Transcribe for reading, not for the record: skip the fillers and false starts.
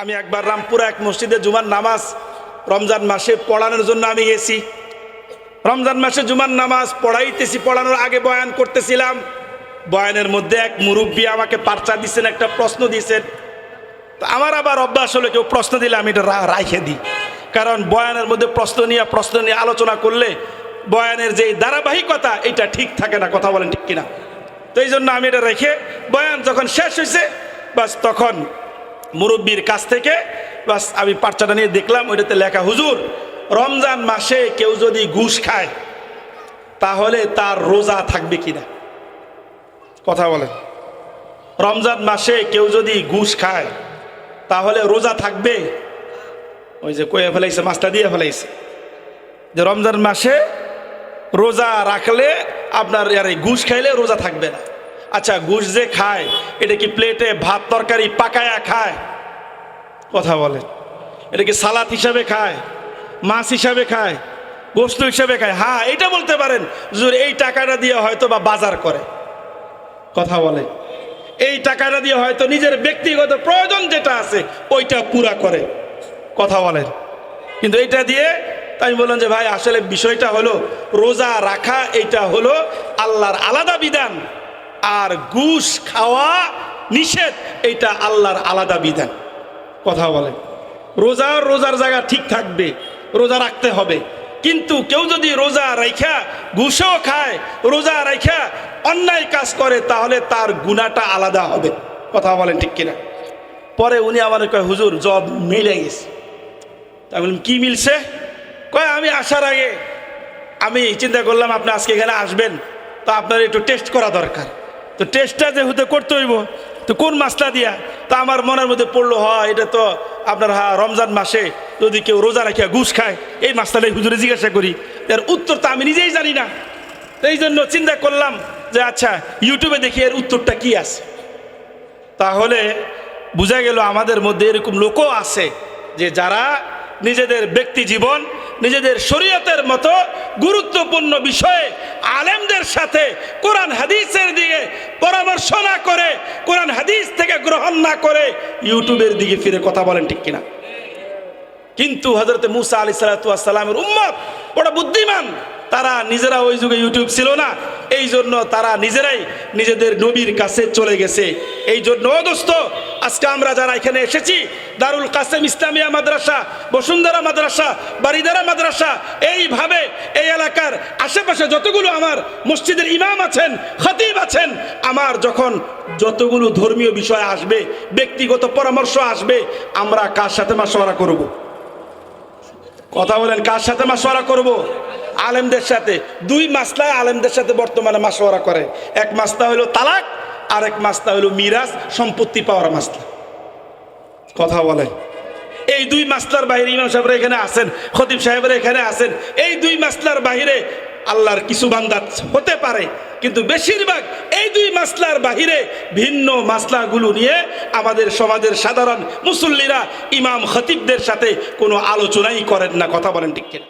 আমি একবার রামপুরা এক মসজিদে জুমার নামাজ রমজান মাসে পড়ানোর জন্য আমি গেছি। রমজান মাসে জুমার নামাজ পড়াইতেছি, পড়ানোর আগে বয়ান করতেছিলাম। বয়ানের মধ্যে এক মুরব্বী আমাকে পার্চা দিচ্ছেন, একটা প্রশ্ন দিয়েছেন। তো আমার আবার অভ্যাস হলো কেউ প্রশ্ন দিলে আমি এটা রাইখে দিই, কারণ বয়ানের মধ্যে প্রশ্ন নিয়ে আলোচনা করলে বয়ানের যে ধারাবাহিকতা এটা ঠিক থাকে না। কথা বলেন ঠিক কিনা? তো এই জন্য আমি এটা রেখে বয়ান যখন শেষ হয়েছে বাস তখন মুরব্বীর কাছ থেকে বাস আমি পার্চাটা নিয়ে দেখলাম, ওইটাতে লেখা, হুজুর রমজান মাসে কেউ যদি ঘুষ খায় তাহলে তার রোজা থাকবে কিনা? কথা বলেন। রমজান মাসে কেউ যদি ঘুষ খায় তাহলে রোজা থাকবে? ওই যে কয়ে ফেলাইছে, মাছটা দিয়ে ফেলাইছে যে রমজান মাসে রোজা রাখলে আপনার ঘুষ খাইলে রোজা থাকবে না। আচ্ছা, ঘুষ যে খায় এটা কি প্লেটে ভাত তরকারি পাকায়া খায়? কথা বলেন। এটা কি সালাদ হিসাবে খায়, মাছ হিসাবে খায়, গোশত হিসাবে খায়? হ্যাঁ, এটা বলতে পারেন হুজুর এই টাকাটা দিয়ে হয়তো বা বাজার করে। কথা বলে। এই টাকাটা দিয়ে হয়তো নিজের ব্যক্তিগত প্রয়োজন যেটা আছে ওইটা পুরা করে। কথা বলেন। কিন্তু এইটা দিয়ে আমি বললাম যে ভাই আসলে বিষয়টা হলো রোজা রাখা এটা হলো আল্লাহর আলাদা বিধান, আর ঘুষ খাওয়া নিষেধ এটা আল্লাহর আলাদা বিধান। কথা বলেন। রোজার জায়গা ঠিক থাকবে, রোজা রাখতে হবে, কিন্তু কেউ যদি রোজা রাখা ঘুষও খায়, রোজা রাখা অন্যায় কাজ করে তাহলে তার গুনাহটা আলাদা হবে। কথা বলেন ঠিক কিনা? পরে উনি আমার কয় হুজুর জব মিলে গেছে। তা বললাম কি মিলছে? কয় আমি আসার আগে আমি চিন্তা করলাম আপনি আজকে এখানে আসবেন, তো আপনার একটু টেস্ট করা দরকার। তো টেস্টটা যেহেতু করতে হইব, তো কোন মাছটা দিয়া? তা আমার মনের মধ্যে পড়লো, হয় এটা তো আপনার রমজান মাসে যদি কেউ রোজা রাখিয়া ঘুষ খায় এই মাছটাই হুজুরে জিজ্ঞাসা করি। এর উত্তর তো আমি নিজেই জানি না। এই জন্য চিন্তা করলাম যে আচ্ছা ইউটিউবে দেখি এর উত্তরটা কি আছে। তাহলে বোঝা গেল আমাদের মধ্যে এরকম লোকও আছে যে যারা নিজেদের ব্যক্তি জীবন, নিজেদের শরীয়তের মতো গুরুত্বপূর্ণ বিষয়ে আলেমদের সাথে কোরআন হাদিসের দিকে পরামর্শ না করে, কোরআন হাদিস থেকে গ্রহণ না করে ইউটিউবের দিকে ফিরে কথা বলেন ঠিক কিনা? কিন্তু হযরত মুসা আলাইহিস সালামের উম্মত ওরা বুদ্ধিমান, তারা নিজেরা ওই যুগে ইউটিউব ছিল না, এই জন্য তারা নিজেরাই নিজেদের নবীর কাছে চলে গেছে। এই জন্য দোস্ত আজকে আমরা যারা এখানে এসেছি, দারুল কাসেম ইসলামিয়া মাদ্রাসা, বসুন্ধরা মাদ্রাসা, বারিদারা মাদ্রাসা, এইভাবে এই এলাকার আশেপাশে যতগুলো আমার মসজিদের ইমাম আছেন, খতিব আছেন, আমার যখন যতগুলো ধর্মীয় বিষয় আসবে, ব্যক্তিগত পরামর্শ আসবে, আমরা কার সাথে মাশওয়ারা করব? কথা বলেন, কার সাথে মাশওয়ারা করব? আলেমদের সাথে। দুই মাসলায় আলেমদের সাথে বর্তমানে মাশওয়ারা করে। এক মাসলা হলো তালাক, আর এক মাসলা হলো মিরাজ, সম্পত্তি পাওয়ার মাসলা। কথা বলে। এই দুই মাসলার বাইরে ইমাম সাহেবরা এখানে আছেন, খতিব সাহেবরা এখানে আছেন, এই দুই মাসলার বাইরে আল্লাহর কিছু বান্দা হতে পারে, কিন্তু বেশিরভাগ এই দুই মাসলার বাহিরে ভিন্ন মাসলাগুলো নিয়ে আমাদের সমাজের সাধারণ মুসল্লিরা ইমাম খতিবদের সাথে কোনো আলোচনাই করেন না। কথা বলেন ঠিক কিনা?